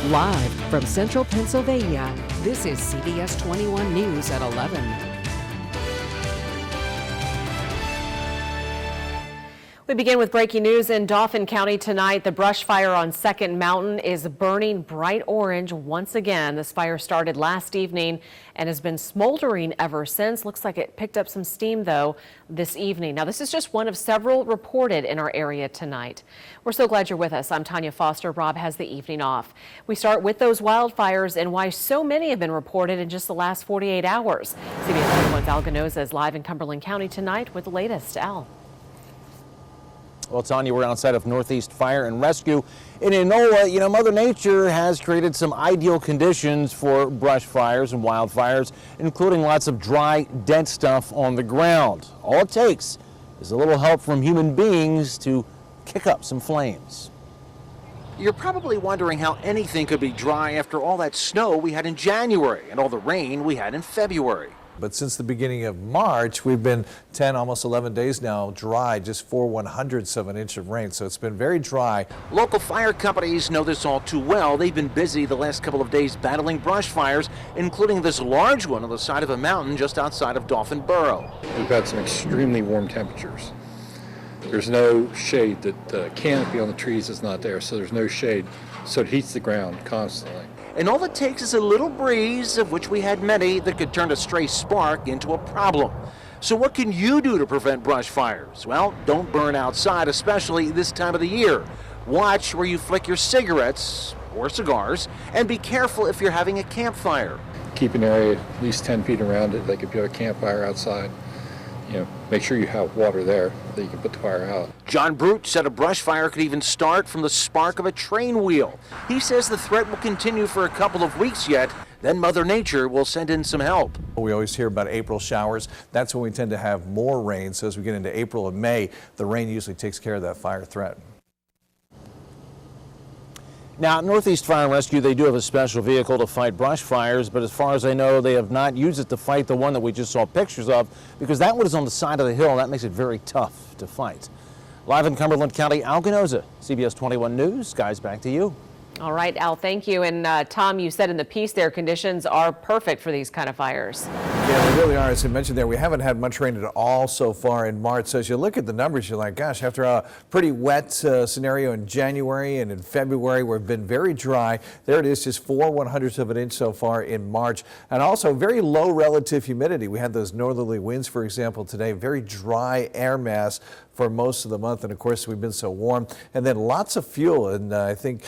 Live from Central Pennsylvania, this is CBS 21 News at 11. We begin with breaking news in Dauphin County tonight. The brush fire on Second Mountain is burning bright orange once again. This fire started last evening and has been smoldering ever since. Looks like it picked up some steam, though, this evening. Now, this is just one of several reported in our area tonight. We're so glad you're with us. I'm Tanya Foster. Rob has the evening off. We start with those wildfires and why so many have been reported in just the last 48 hours. CBS 21's Al Ganoza is live in Cumberland County tonight with the latest. Al. Well, Tanya, we're outside of Northeast Fire and Rescue in Enola. Mother Nature has created some ideal conditions for brush fires and wildfires, including lots of dry, dead stuff on the ground. All it takes is a little help from human beings to kick up some flames. You're probably wondering how anything could be dry after all that snow we had in January and all the rain we had in February. But since the beginning of March, we've been 10, almost 11 days now dry, just 4/100ths of an inch of rain. So it's been very dry. Local fire companies know this all too well. They've been busy the last couple of days battling brush fires, including this large one on the side of a mountain just outside of Dauphin Borough. We've had some extremely warm temperatures. There's no shade. The canopy on the trees is not there, so there's no shade. So it heats the ground constantly. And all it takes is a little breeze, of which we had many, that could turn a stray spark into a problem. So what can you do to prevent brush fires? Well, don't burn outside, especially this time of the year. Watch where you flick your cigarettes or cigars, and be careful if you're having a campfire. Keep an area at least 10 feet around it, like if you have a campfire outside. Make sure you have water there that you can put the fire out. John Brute said a brush fire could even start from the spark of a train wheel. He says the threat will continue for a couple of weeks yet, then Mother Nature will send in some help. We always hear about April showers. That's when we tend to have more rain. So as we get into April and May, the rain usually takes care of that fire threat. Now, Northeast Fire and Rescue, they do have a special vehicle to fight brush fires, but as far as I know, they have not used it to fight the one that we just saw pictures of, because that one is on the side of the hill, and that makes it very tough to fight. Live in Cumberland County, Al Ganoza, CBS 21 News. Guys, back to you. All right, Al, thank you. And Tom, you said in the piece there, conditions are perfect for these kind of fires. Yeah, they really are. As I mentioned there, we haven't had much rain at all so far in March. So as you look at the numbers, you're like, gosh, after a pretty wet scenario in January and in February, we've been very dry. There it is, just 4/100ths of an inch so far in March. And also very low relative humidity. We had those northerly winds, for example, today. Very dry air mass for most of the month, and of course we've been so warm, and then lots of fuel, and I think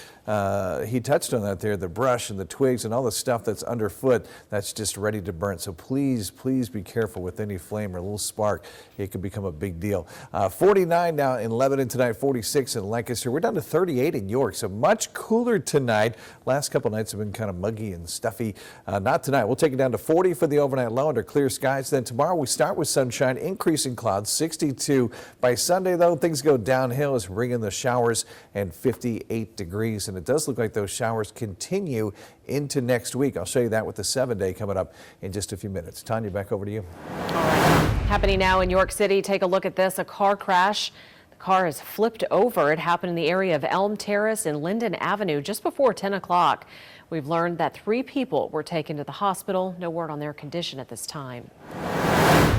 he touched on that there, the brush and the twigs and all the stuff that's underfoot that's just ready to burn. So please be careful with any flame or a little spark. It could become a big deal. 49 now in Lebanon tonight, 46 in Lancaster. We're down to 38 in York, so much cooler tonight. Last couple nights have been kind of muggy and stuffy. Not tonight. We'll take it down to 40 for the overnight low under clear skies. Then tomorrow we start with sunshine, increasing clouds, 62 by Sunday, though, things go downhill as we bring in the showers and 58 degrees. And it does look like those showers continue into next week. I'll show you that with the 7-day coming up in just a few minutes. Tanya, back over to you. All right. Happening now in York City. Take a look at this. A car crash. The car is flipped over. It happened in the area of Elm Terrace and Linden Avenue just before 10 o'clock. We've learned that 3 people were taken to the hospital. No word on their condition at this time.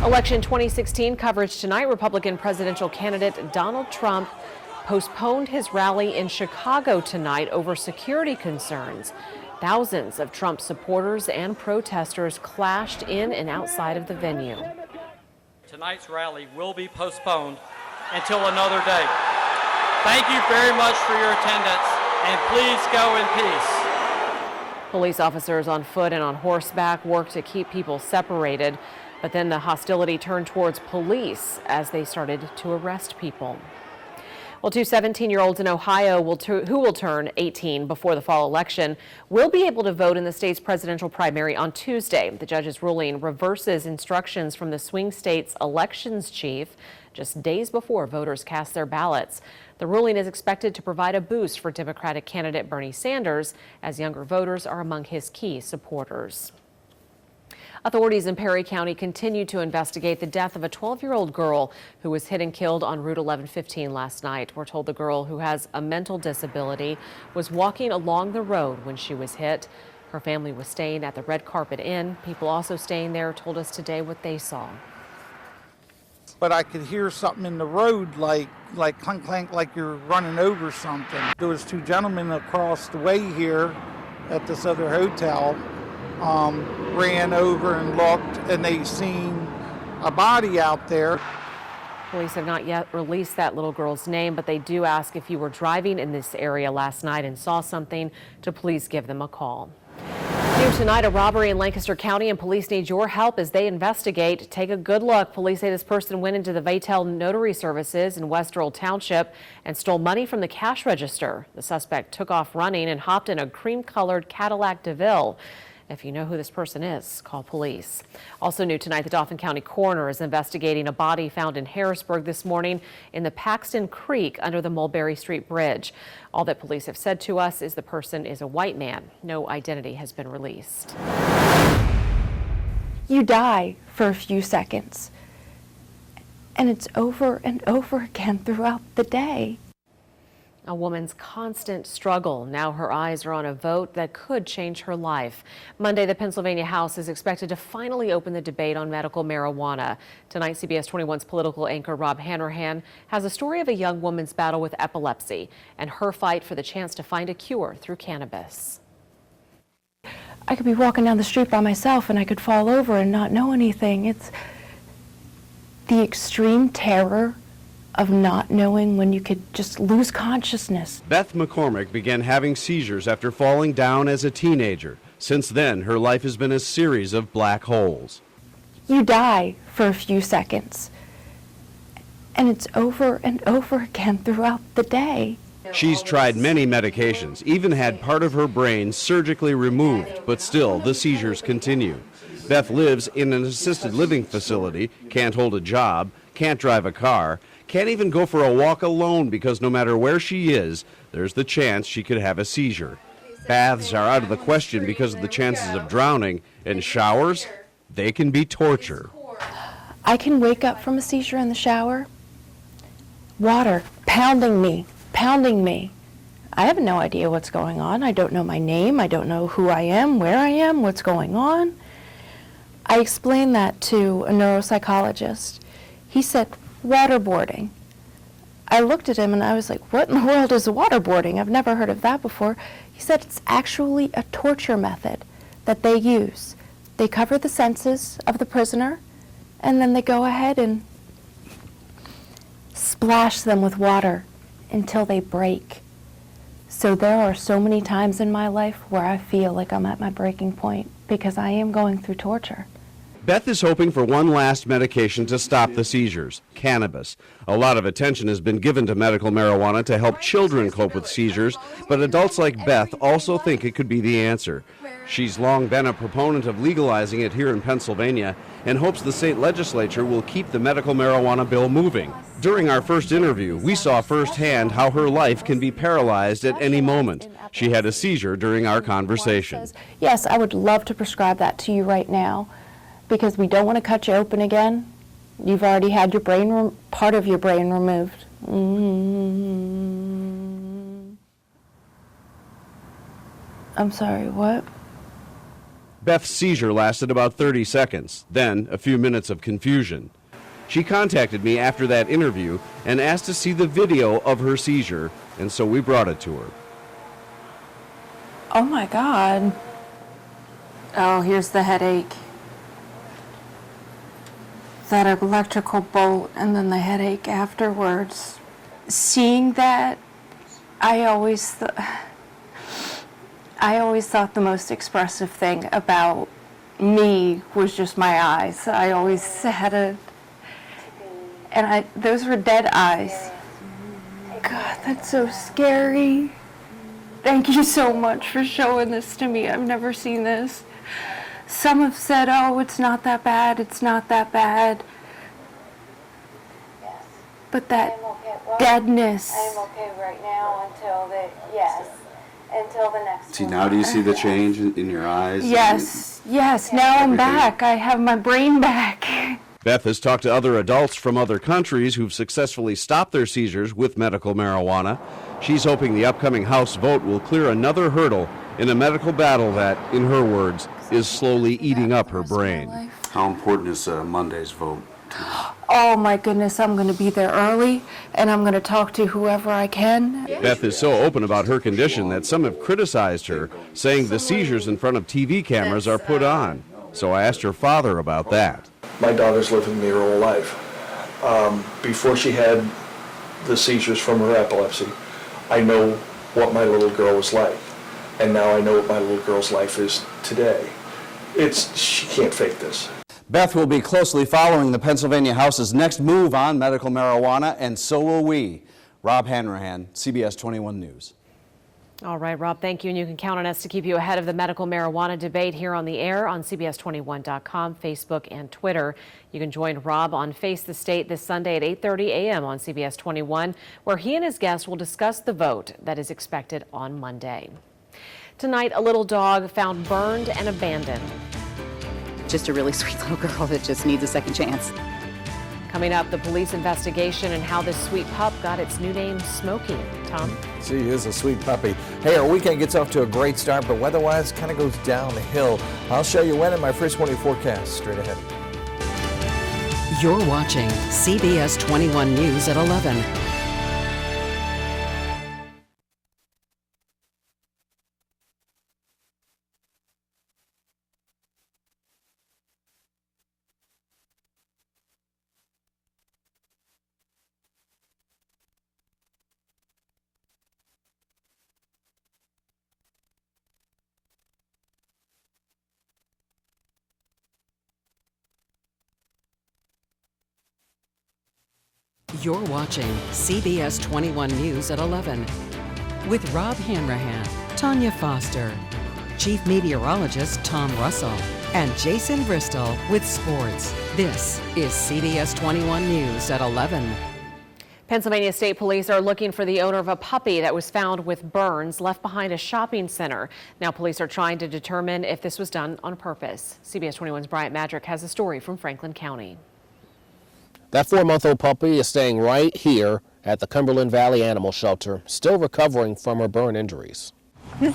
Election 2016 coverage tonight. Republican presidential candidate Donald Trump postponed his rally in Chicago tonight over security concerns. Thousands of Trump supporters and protesters clashed in and outside of the venue. Tonight's rally will be postponed until another day. Thank you very much for your attendance, and please go in peace. Police officers on foot and on horseback worked to keep people separated. But then the hostility turned towards police as they started to arrest people. Well, 2 17-year-olds in Ohio who will turn 18 before the fall election will be able to vote in the state's presidential primary on Tuesday. The judge's ruling reverses instructions from the swing state's elections chief just days before voters cast their ballots. The ruling is expected to provide a boost for Democratic candidate Bernie Sanders, as younger voters are among his key supporters. Authorities in Perry County continue to investigate the death of a 12-year-old girl who was hit and killed on Route 1115 last night. We're told the girl, who has a mental disability, was walking along the road when she was hit. Her family was staying at the Red Carpet Inn. People also staying there told us today what they saw. But I could hear something in the road like clink clank, like you're running over something. There was two gentlemen across the way here at this other hotel, ran over and looked, and they seen a body out there. Police have not yet released that little girl's name, but they do ask if you were driving in this area last night and saw something to please give them a call. New tonight, a robbery in Lancaster County, and police need your help as they investigate. Take a good look. Police say this person went into the Vatel Notary Services in West Earl Township and stole money from the cash register. The suspect took off running and hopped in a cream-colored Cadillac DeVille. If you know who this person is, call police. Also new tonight, the Dauphin County coroner is investigating a body found in Harrisburg this morning in the Paxton Creek under the Mulberry Street Bridge. All that police have said to us is the person is a white man. No identity has been released. You die for a few seconds, and it's over and over again throughout the day. A woman's constant struggle. Now her eyes are on a vote that could change her life. Monday, the Pennsylvania House is expected to finally open the debate on medical marijuana. Tonight, CBS 21's political anchor Rob Hanrahan has a story of a young woman's battle with epilepsy and her fight for the chance to find a cure through cannabis. I could be walking down the street by myself and I could fall over and not know anything. It's the extreme terror of not knowing when you could just lose consciousness. Beth McCormick began having seizures after falling down as a teenager. Since then, her life has been a series of black holes. You die for a few seconds, and it's over and over again throughout the day. She's tried many medications, even had part of her brain surgically removed, but still the seizures continue. Beth lives in an assisted living facility, can't hold a job, can't drive a car, can't even go for a walk alone because no matter where she is, there's the chance she could have a seizure. Baths are out of the question because of the chances of drowning, and showers, they can be torture. I can wake up from a seizure in the shower, water pounding me. I have no idea what's going on. I don't know my name. I don't know who I am, where I am, what's going on. I explained that to a neuropsychologist. He said, waterboarding. I looked at him and I was like, what in the world is waterboarding? I've never heard of that before. He said it's actually a torture method that they use. They cover the senses of the prisoner and then they go ahead and splash them with water until they break. So there are so many times in my life where I feel like I'm at my breaking point because I am going through torture. Beth is hoping for one last medication to stop the seizures, cannabis. A lot of attention has been given to medical marijuana to help children cope with seizures, but adults like Beth also think it could be the answer. She's long been a proponent of legalizing it here in Pennsylvania and hopes the state legislature will keep the medical marijuana bill moving. During our first interview, we saw firsthand how her life can be paralyzed at any moment. She had a seizure during our conversation. Yes, I would love to prescribe that to you right now, because we don't want to cut you open again. You've already had your brain, part of your brain removed. I'm sorry, what? Beth's seizure lasted about 30 seconds, then a few minutes of confusion. She contacted me after that interview and asked to see the video of her seizure, and so we brought it to her. Oh my God. Oh, here's the headache. That electrical bolt and then the headache afterwards. Seeing that, I always thought the most expressive thing about me was just my eyes. I always had those were dead eyes. God, that's so scary. Thank you so much for showing this to me. I've never seen this. Some have said, oh, it's not that bad, it's not that bad. But that deadness. I am okay right now until the next See, one. now do you see the change in your eyes? Yes, Yes, now I'm back. I have my brain back. Beth has talked to other adults from other countries who've successfully stopped their seizures with medical marijuana. She's hoping the upcoming House vote will clear another hurdle in a medical battle that, in her words, is slowly eating up her brain. How important is Monday's vote? Oh my goodness, I'm going to be there early and I'm going to talk to whoever I can. Beth is so open about her condition that some have criticized her, saying the seizures in front of TV cameras are put on. So I asked her father about that. My daughter's lived with me her whole life. Before she had the seizures from her epilepsy, I know what my little girl was like. And now I know what my little girl's life is today. She can't fake this. Beth will be closely following the Pennsylvania House's next move on medical marijuana, and so will we. Rob Hanrahan, CBS 21 News. All right, Rob, thank you. And you can count on us to keep you ahead of the medical marijuana debate here on the air on CBS21.com, Facebook, and Twitter. You can join Rob on Face the State this Sunday at 8:30 a.m. on CBS 21, where he and his guests will discuss the vote that is expected on Monday. Tonight, a little dog found burned and abandoned. Just a really sweet little girl that just needs a second chance. Coming up, the police investigation and how this sweet pup got its new name, Smokey. Tom? She is a sweet puppy. Hey, our weekend gets off to a great start, but weather-wise kind of goes down the hill. I'll show you when in my first morning forecast straight ahead. You're watching CBS 21 News at 11. You're watching CBS 21 News at 11 with Rob Hanrahan, Tanya Foster, Chief Meteorologist Tom Russell, and Jason Bristol with sports. This is CBS 21 News at 11. Pennsylvania State Police are looking for the owner of a puppy that was found with burns left behind a shopping center. Now police are trying to determine if this was done on purpose. CBS 21's Bryant Madrick has a story from Franklin County. That 4-month-old puppy is staying right here at the Cumberland Valley Animal Shelter, still recovering from her burn injuries. Silly!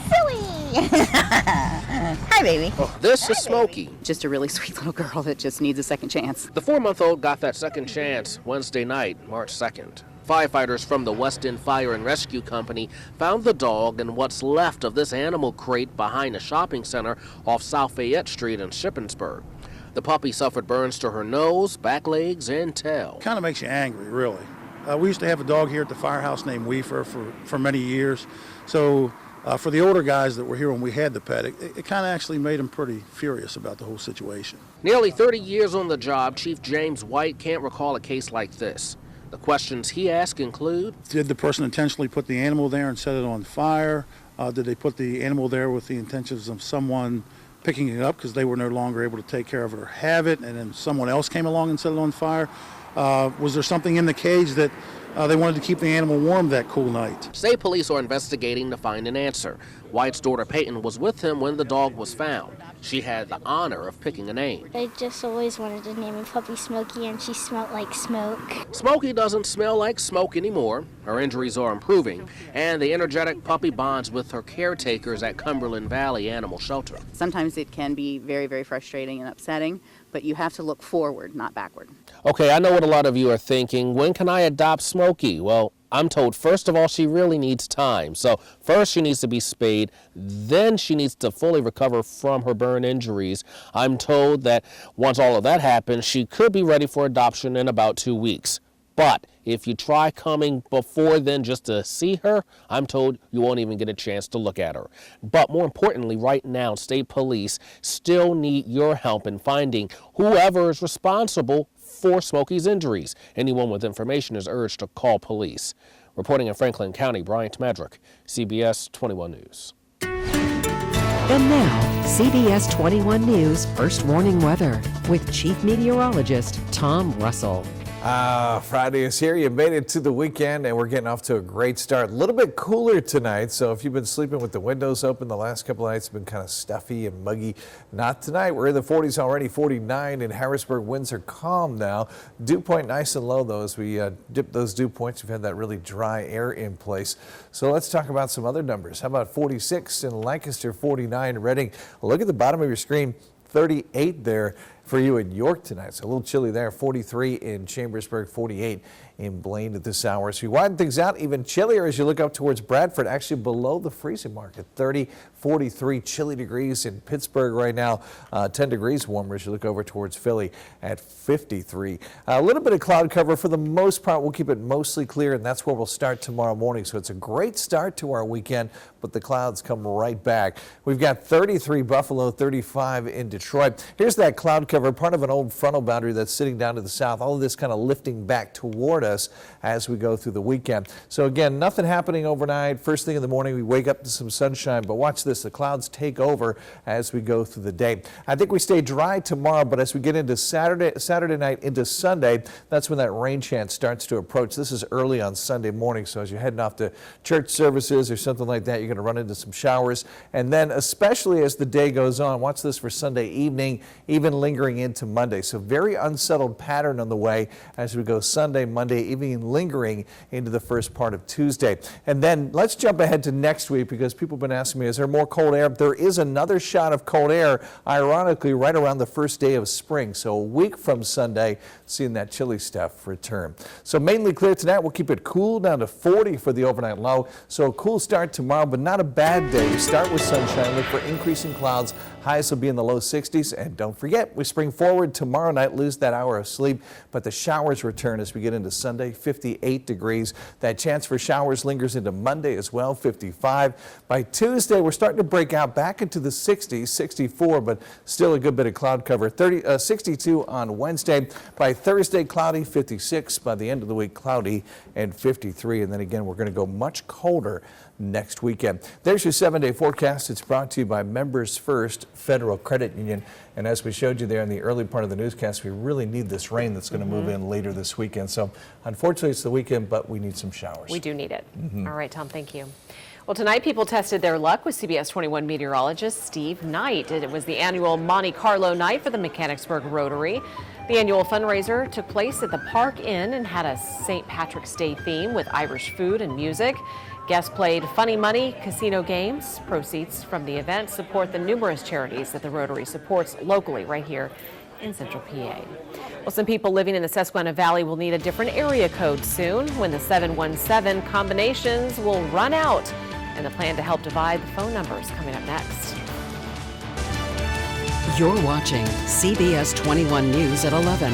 Hi, baby. Oh, this is Smokey. Just a really sweet little girl that just needs a second chance. The 4-month-old got that second chance Wednesday night, March 2nd. Firefighters from the West End Fire and Rescue Company found the dog in what's left of this animal crate behind a shopping center off South Fayette Street in Shippensburg. The puppy suffered burns to her nose, back legs, and tail. Kind of makes you angry, really. We used to have a dog here at the firehouse named Weefer for many years. So for the older guys that were here when we had the pet, it kind of actually made them pretty furious about the whole situation. Nearly 30 years on the job, Chief James White can't recall a case like this. The questions he asked include: did the person intentionally put the animal there and set it on fire? Did they put the animal there with the intentions of someone picking it up because they were no longer able to take care of it or have it, and then someone else came along and set it on fire? Was there something in the cage that they wanted to keep the animal warm that cool night? State police are investigating to find an answer. White's daughter Peyton was with him when the dog was found. She had the honor of picking a name. I just always wanted to name a puppy Smokey, and she smelled like smoke. Smokey doesn't smell like smoke anymore. Her injuries are improving, and the energetic puppy bonds with her caretakers at Cumberland Valley Animal Shelter. Sometimes it can be very, very frustrating and upsetting, but you have to look forward, not backward. Okay, I know what a lot of you are thinking. When can I adopt Smokey? Well, I'm told, first of all, she really needs time. So first she needs to be spayed, then she needs to fully recover from her burn injuries. I'm told that once all of that happens, she could be ready for adoption in about 2 weeks. But if you try coming before then just to see her, I'm told you won't even get a chance to look at her. But more importantly, right now, state police still need your help in finding whoever is responsible for Smokey's injuries. Anyone with information is urged to call police. Reporting in Franklin County, Bryant Madrick, CBS 21 News. And now, CBS 21 News First Warning Weather with Chief Meteorologist Tom Russell. Friday is here. You made it to the weekend, and we're getting off to a great start. A little bit cooler tonight, so if you've been sleeping with the windows open the last couple of nights, it's been kind of stuffy and muggy. Not tonight. We're in the 40s already, 49 in Harrisburg. Winds are calm now. Dew point nice and low, though, as we dip those dew points. We've had that really dry air in place. So let's talk about some other numbers. How about 46 in Lancaster, 49 in Reading? Look at the bottom of your screen. 38 there for you in York tonight. So a little chilly there. 43 in Chambersburg, 48 in Blaine at this hour. So you widen things out even chillier as you look up towards Bradford, actually below the freezing mark at 30, 43 chilly degrees in Pittsburgh right now. 10 degrees warmer as you look over towards Philly at 53. A little bit of cloud cover for the most part. We'll keep it mostly clear, and that's where we'll start tomorrow morning. So it's a great start to our weekend, but the clouds come right back. We've got 33 Buffalo, 35 in Detroit. Here's that cloud cover, part of an old frontal boundary that's sitting down to the south. All of this kind of lifting back toward us as we go through the weekend. So again, nothing happening overnight. First thing in the morning, we wake up to some sunshine, but watch this. The clouds take over as we go through the day. I think we stay dry tomorrow, but as we get into Saturday night into Sunday, that's when that rain chance starts to approach. This is early on Sunday morning, so as you're heading off to church services or something like that, you're going to run into some showers. And then especially as the day goes on, watch this for Sunday evening, even lingering into Monday. So very unsettled pattern on the way as we go Sunday, Monday, even lingering into the first part of Tuesday. And then let's jump ahead to next week, because people have been asking me, is there more cold air? There is another shot of cold air, ironically, right around the first day of spring. So a week from Sunday, seeing that chilly stuff return. So mainly clear tonight. We'll keep it cool down to 40 for the overnight low. So a cool start tomorrow, but not a bad day. You start with sunshine, look for increasing clouds. Highs will be in the low 60s. And don't forget, we spring forward tomorrow night, lose that hour of sleep, but the showers return as we get into Sunday, 58 degrees. That chance for showers lingers into Monday as well, 55. By Tuesday, we're starting to break out back into the 60s, 64, but still a good bit of cloud cover. 62 on Wednesday. By Thursday, cloudy, 56. By the end of the week, cloudy and 53. And then again, we're going to go much colder next weekend. There's your 7-day forecast. It's brought to you by Members First Federal Credit Union. And as we showed you there in the early part of the newscast, we really need this rain that's going to move in later this weekend. So unfortunately, it's the weekend, but we need some showers. We do need it. All right, Tom, thank you. Well, tonight people tested their luck with CBS 21 meteorologist Steve Knight. It was the annual Monte Carlo night for the Mechanicsburg Rotary. The annual fundraiser took place at the Park Inn and had a St. Patrick's Day theme with Irish food and music. Guests played funny money casino games. Proceeds from the event support the numerous charities that the Rotary supports locally right here in Central PA. Well, some people living in the Susquehanna Valley will need a different area code soon when the 717 combinations will run out, and the plan to help divide the phone numbers coming up next. You're watching CBS 21 News at 11.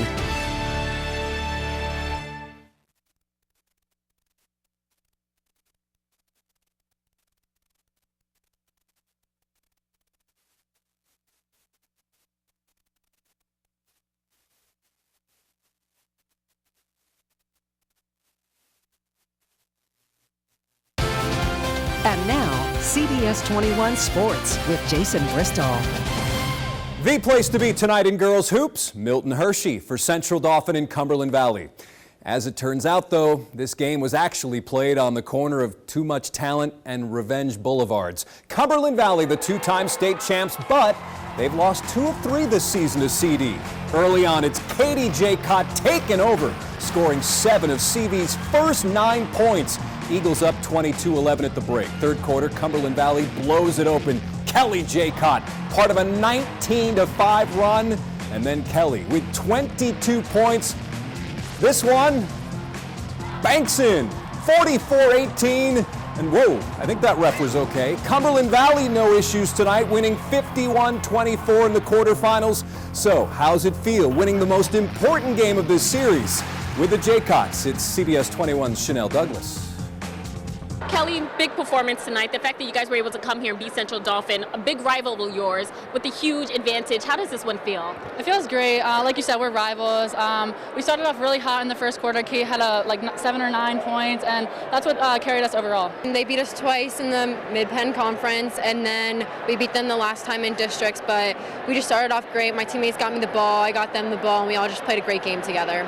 And now, CBS 21 Sports with Jason Bristol. The place to be tonight in girls hoops, Milton Hershey for Central Dauphin in Cumberland Valley. As it turns out, though, this game was actually played on the corner of Too Much Talent and Revenge Boulevards. Cumberland Valley, the two-time state champs, but they've lost 2 of 3 this season to CD. Early on, it's Katie Jaycott taking over, scoring 7 of CV's first 9 points. Eagles up 22-11 at the break. Third quarter, Cumberland Valley blows it open. Kelly Jaycott, part of a 19-5 run. And then Kelly with 22 points. This one banks in, 44-18. And whoa, I think that ref was okay. Cumberland Valley, no issues tonight, winning 51-24 in the quarterfinals. So how's it feel winning the most important game of this series? With the Jaycotts, it's CBS 21's Chanel Douglas. Kelly, big performance tonight. The fact that you guys were able to come here and beat Central Dauphin, a big rival of yours, with a huge advantage. How does this one feel? It feels great. Like you said, we're rivals. We started off really hot in the first quarter. Kate had like 7 or 9 points, and that's what carried us overall. They beat us twice in the Mid-Penn Conference, and then we beat them the last time in districts, but we just started off great. My teammates got me the ball, I got them the ball, and we all just played a great game together.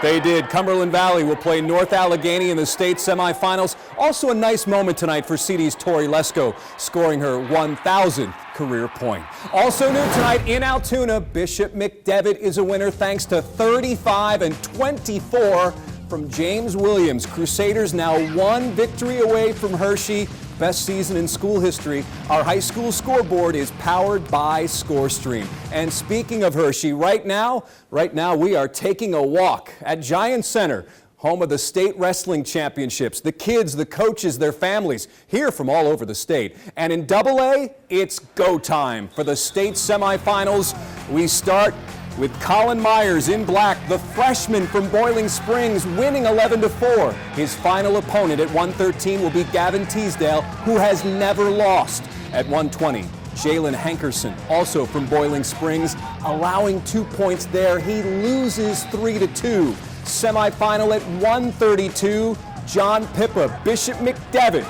They did. Cumberland Valley will play North Allegheny in the state semifinals. Also a nice moment tonight for CD's Tori Lesko, scoring her 1,000th career point. Also new tonight in Altoona, Bishop McDevitt is a winner thanks to 35 and 24 from James Williams. Crusaders now one victory away from Hershey. Best season in school history. Our high school scoreboard is powered by ScoreStream. And speaking of Hershey, right now we are taking a walk at Giant Center, home of the state wrestling championships. The kids, the coaches, their families, here from all over the state. And in AA, it's go time for the state semifinals. We start with Colin Myers in black, the freshman from Boiling Springs, winning 11-4. His final opponent at 113 will be Gavin Teasdale, who has never lost. At 120, Jalen Hankerson, also from Boiling Springs, allowing 2 points there. He loses 3-2. Semifinal at 132, John Pippa, Bishop McDevitt.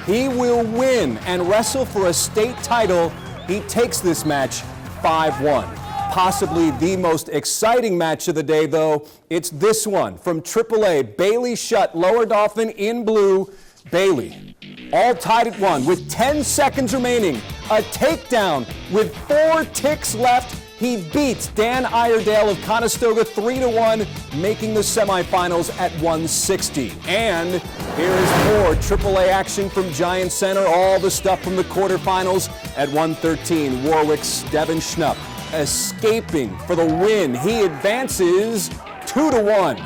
He will win and wrestle for a state title. He takes this match 5-1. Possibly the most exciting match of the day, though, it's this one from AAA. Bailey Shutt, Lower Dauphin in blue. Bailey, all tied at 1 with 10 seconds remaining. A takedown with 4 ticks left. He beats Dan Iredale of Conestoga 3-1, making the semifinals at 160. And here is more AAA action from Giant Center. All the stuff from the quarterfinals at 113. Warwick's Devin Schnupp escaping for the win. He advances 2-1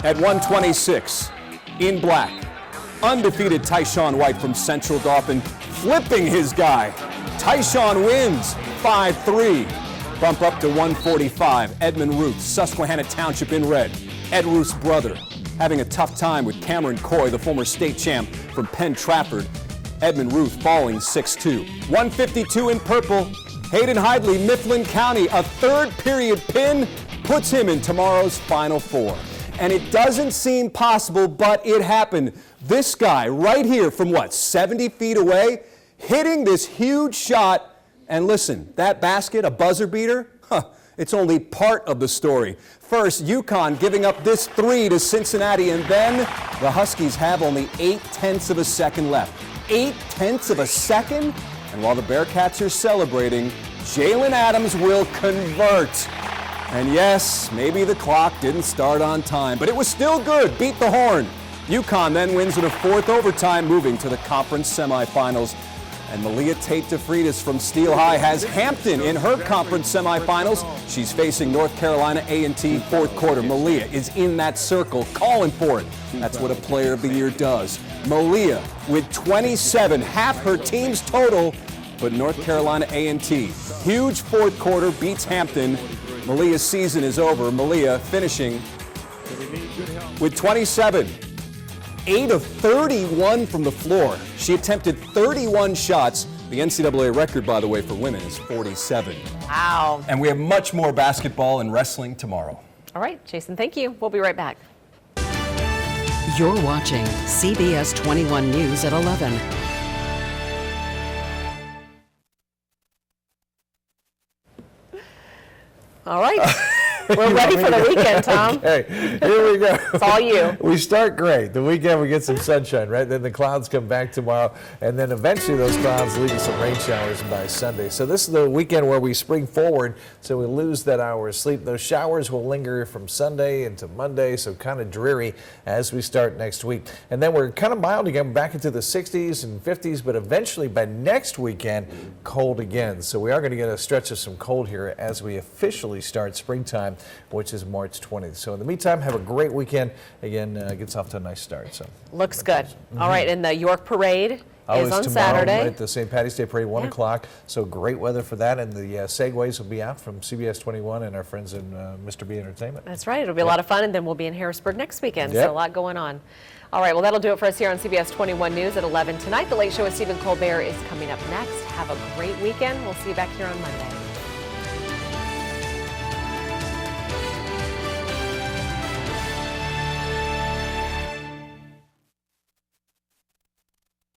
at 126. In black, undefeated Tyshawn White from Central Dauphin, flipping his guy. Tyshawn wins 5-3. Bump up to 145. Edmund Ruth, Susquehanna Township in red. Ed Ruth's brother, having a tough time with Cameron Coy, the former state champ from Penn Trafford. Edmund Ruth falling 6-2. 152 in purple. Hayden Hidley, Mifflin County, a third period pin puts him in tomorrow's Final Four. And it doesn't seem possible, but it happened. This guy right here from 70 feet away, hitting this huge shot. And listen, that basket, a buzzer beater, it's only part of the story. First, UConn giving up this 3 to Cincinnati, and then the Huskies have only 0.8 of a second left. 0.8 of a second? And while the Bearcats are celebrating, Jalen Adams will convert. And yes, maybe the clock didn't start on time, but it was still good. Beat the horn. UConn then wins in a 4th overtime, moving to the conference semifinals. And Malia Tate DeFreitas from Steel High has Hampton in her conference semifinals. She's facing North Carolina A&T 4th quarter. Malia is in that circle, calling for it. That's what a player of the year does. Malia with 27, half her team's total, but North Carolina A&T, huge 4th quarter, beats Hampton. Malia's season is over. Malia finishing with 27. 8 of 31 from the floor. She attempted 31 shots. The NCAA record, by the way, for women is 47. Wow. And we have much more basketball and wrestling tomorrow. All right, Jason, thank you. We'll be right back. You're watching CBS 21 News at 11. All right. We're ready for the weekend, Tom. Okay, here we go. It's all you. We start great. The weekend we get some sunshine, right? Then the clouds come back tomorrow, and then eventually those clouds lead to some rain showers by Sunday. So this is the weekend where we spring forward, so we lose that hour of sleep. Those showers will linger from Sunday into Monday, so kind of dreary as we start next week. And then we're kind of mild again, back into the 60s and 50s, but eventually by next weekend, cold again. So we are going to get a stretch of some cold here as we officially start springtime, which is March 20th. So in the meantime, have a great weekend. Again, gets off to a nice start. So looks good. All right, and the York Parade is on tomorrow, Saturday. right, the St. Patty's Day Parade, 1 o'clock. So great weather for that. And the segways will be out from CBS 21 and our friends in Mr. B Entertainment. That's right. It'll be a lot of fun, and then we'll be in Harrisburg next weekend. So a lot going on. All right, well, that'll do it for us here on CBS 21 News at 11 tonight. The Late Show with Stephen Colbert is coming up next. Have a great weekend. We'll see you back here on Monday.